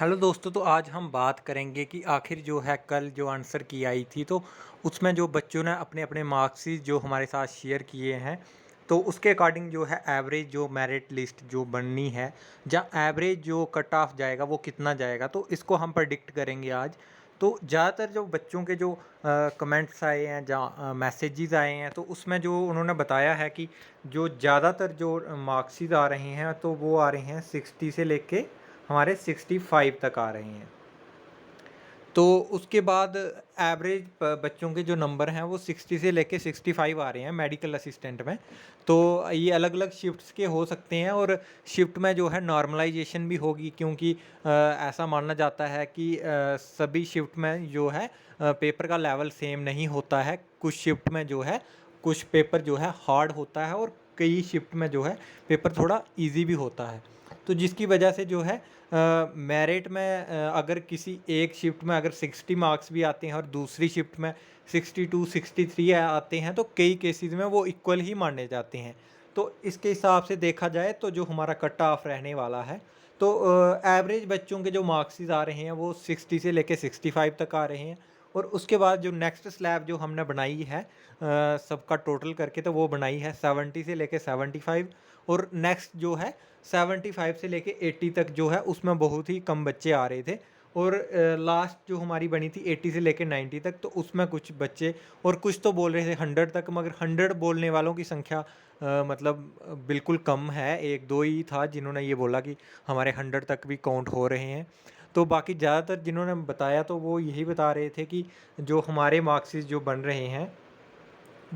Hello दोस्तों, तो आज हम बात करेंगे कि आखिर जो है कल जो आंसर की आई थी, तो उसमें जो बच्चों ने अपने अपने मार्क्सिस जो हमारे साथ शेयर किए हैं, तो उसके अकॉर्डिंग जो है एवरेज जो मेरिट लिस्ट जो बननी है, जहाँ एवरेज जो कट ऑफ जाएगा वो कितना जाएगा, तो इसको हम प्रेडिक्ट करेंगे आज। तो ज़्यादातर जो बच्चों के जो कमेंट्स आए हैं, जहाँ मैसेजेस आए हैं, तो उसमें जो उन्होंने बताया है कि जो ज़्यादातर जो मार्क्सिस आ रहे हैं, तो वो आ रहे हैं 60 से लेके हमारे 65 तक आ रहे हैं। तो उसके बाद एवरेज बच्चों के जो नंबर हैं वो 60 से लेके 65 आ रहे हैं मेडिकल असिस्टेंट में। तो ये अलग अलग शिफ्ट्स के हो सकते हैं, और शिफ्ट में जो है नॉर्मलाइजेशन भी होगी, क्योंकि ऐसा माना जाता है कि सभी शिफ्ट में जो है पेपर का लेवल सेम नहीं होता है। कुछ शिफ्ट में जो है कुछ पेपर जो है हार्ड होता है, और कई शिफ्ट में जो है पेपर थोड़ा इजी भी होता है। तो जिसकी वजह से जो है मेरिट में अगर किसी एक शिफ्ट में अगर 60 मार्क्स भी आते हैं और दूसरी शिफ्ट में 62 63 आते हैं, तो कई केसेस में वो इक्वल ही माने जाते हैं। तो इसके हिसाब से देखा जाए तो जो हमारा कट ऑफ रहने वाला है, तो एवरेज बच्चों के जो मार्क्स आ रहे हैं वो 60 से लेके 65 तक आ रहे हैं। और उसके बाद जो नेक्स्ट स्लैब जो हमने बनाई है सबका टोटल करके, तो वो बनाई है 70 से लेके 75। और नेक्स्ट जो है 75 से लेके 80 तक जो है उसमें बहुत ही कम बच्चे आ रहे थे। और लास्ट जो हमारी बनी थी 80 से लेके 90 तक, तो उसमें कुछ बच्चे और कुछ तो बोल रहे थे 100 तक, मगर 100 बोलने वालों की संख्या मतलब बिल्कुल कम है। एक दो ही था जिन्होंने ये बोला कि हमारे 100 तक भी काउंट हो रहे हैं। तो बाकी ज़्यादातर जिन्होंने बताया तो वो यही बता रहे थे कि जो हमारे मार्क्सिस जो बन रहे हैं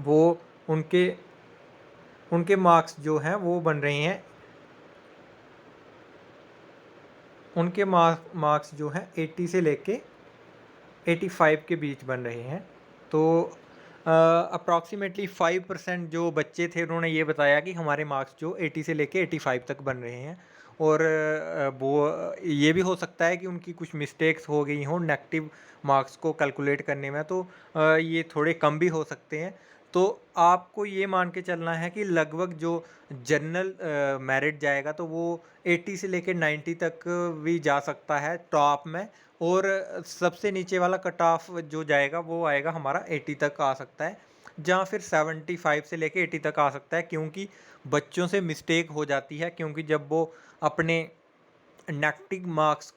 वो उनके उनके मार्क्स जो हैं वो बन रहे हैं, उनके मार्क्स जो हैं 80 से लेके 85 के बीच बन रहे हैं। तो अप्रॉक्सीमेटली 5% जो बच्चे थे उन्होंने ये बताया कि हमारे मार्क्स जो 80 से लेके 85 तक बन रहे हैं। और वो ये भी हो सकता है कि उनकी कुछ मिस्टेक्स हो गई हों नेगेटिव मार्क्स को कैलकुलेट करने में, तो ये थोड़े कम भी हो सकते हैं। तो आपको ये मान के चलना है कि लगभग जो जनरल मेरिट जाएगा तो वो 80 से लेके 90 तक भी जा सकता है टॉप में। और सबसे नीचे वाला कट ऑफ जो जाएगा वो आएगा हमारा 80 तक आ सकता है, जहाँ फिर 75 से लेके 80 तक आ सकता है, क्योंकि बच्चों से मिस्टेक हो जाती है। क्योंकि जब वो अपने नेगेटिव मार्क्स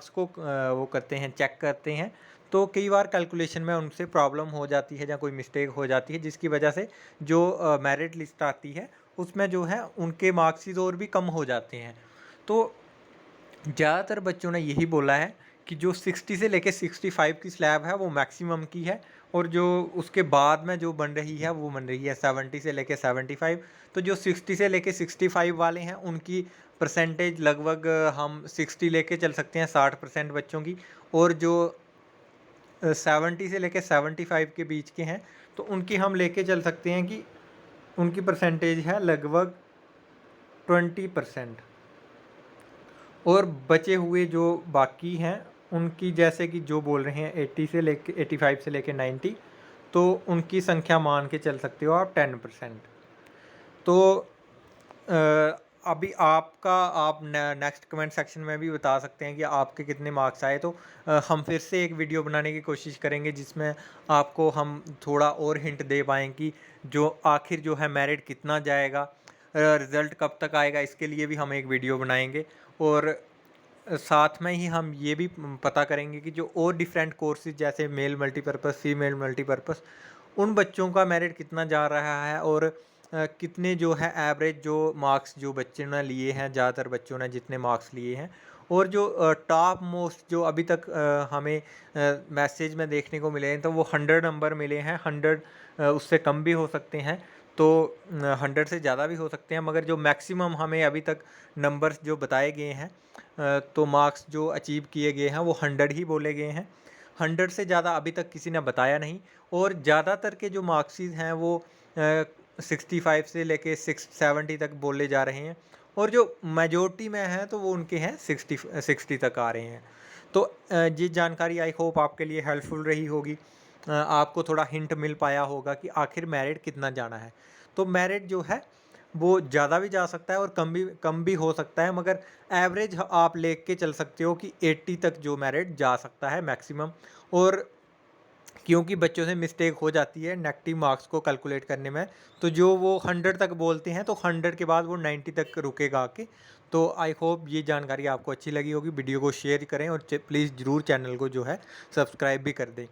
को वो करते हैं, चेक करते हैं, तो कई बार कैलकुलेशन में उनसे प्रॉब्लम हो जाती है या कोई मिस्टेक हो जाती है, जिसकी वजह से जो मेरिट लिस्ट आती है उसमें जो है उनके मार्क्स और भी कम हो जाते हैं। तो ज़्यादातर बच्चों ने यही बोला है कि जो 60 से लेके 65 की स्लैब है वो मैक्सिमम की है, और जो उसके बाद में जो बन रही है वो बन रही है 70 से लेके 75। तो जो 60 से लेके 65 वाले हैं उनकी परसेंटेज लगभग हम 60 लेके चल सकते हैं, 60% बच्चों की। और जो 70 से लेके 75 के बीच के हैं, तो उनकी हम लेके चल सकते हैं कि उनकी परसेंटेज है लगभग 20%। और बचे हुए जो बाकी हैं उनकी, जैसे कि जो बोल रहे हैं 80 से लेके 85 से लेके 90, तो उनकी संख्या मान के चल सकते हो आप 10%। तो अभी आप नेक्स्ट कमेंट सेक्शन में भी बता सकते हैं कि आपके कितने मार्क्स आए। तो हम फिर से एक वीडियो बनाने की कोशिश करेंगे जिसमें आपको हम थोड़ा और हिंट दे पाएँ कि जो आखिर जो है मेरिट कितना जाएगा, रिज़ल्ट कब तक आएगा, इसके लिए भी हम एक वीडियो बनाएंगे। और साथ में ही हम ये भी पता करेंगे कि जो और डिफरेंट कोर्सेज जैसे मेल मल्टीपर्पज़, फीमेल मल्टीपर्पज़, उन बच्चों का मेरिट कितना जा रहा है, और कितने जो है एवरेज जो मार्क्स जो बच्चे ने लिए हैं, ज़्यादातर बच्चों ने जितने मार्क्स लिए हैं। और जो टॉप मोस्ट जो अभी तक हमें मैसेज में देखने को मिले हैं, तो वो 100 नंबर मिले हैं। 100 उससे कम भी हो सकते हैं, तो 100 से ज़्यादा भी हो सकते हैं, मगर जो मैक्सिमम हमें अभी तक नंबर्स जो बताए गए हैं, तो मार्क्स जो अचीव किए गए हैं वो 100 ही बोले गए हैं। 100 से ज़्यादा अभी तक किसी ने बताया नहीं। और ज़्यादातर के जो मार्क्सिस हैं वो 65 से लेके 70 तक बोले जा रहे हैं, और जो मेजॉरिटी में हैं तो वो उनके हैं 60 तक आ रहे हैं। तो ये जानकारी आई होप आपके लिए हेल्पफुल रही होगी। आपको थोड़ा हिंट मिल पाया होगा कि आखिर मेरिट कितना जाना है। तो मेरिट जो है वो ज़्यादा भी जा सकता है और कम भी हो सकता है, मगर एवरेज आप लेके चल सकते हो कि 80 तक जो मेरिट जा सकता है मैक्सिमम। और क्योंकि बच्चों से मिस्टेक हो जाती है नेगेटिव मार्क्स को कैलकुलेट करने में, तो जो वो 100 तक बोलते हैं तो 100 के बाद वो 90 तक रुकेगा आके। तो आई होप ये जानकारी आपको अच्छी लगी होगी। वीडियो को शेयर करें और प्लीज़ ज़रूर चैनल को जो है सब्सक्राइब भी कर दें।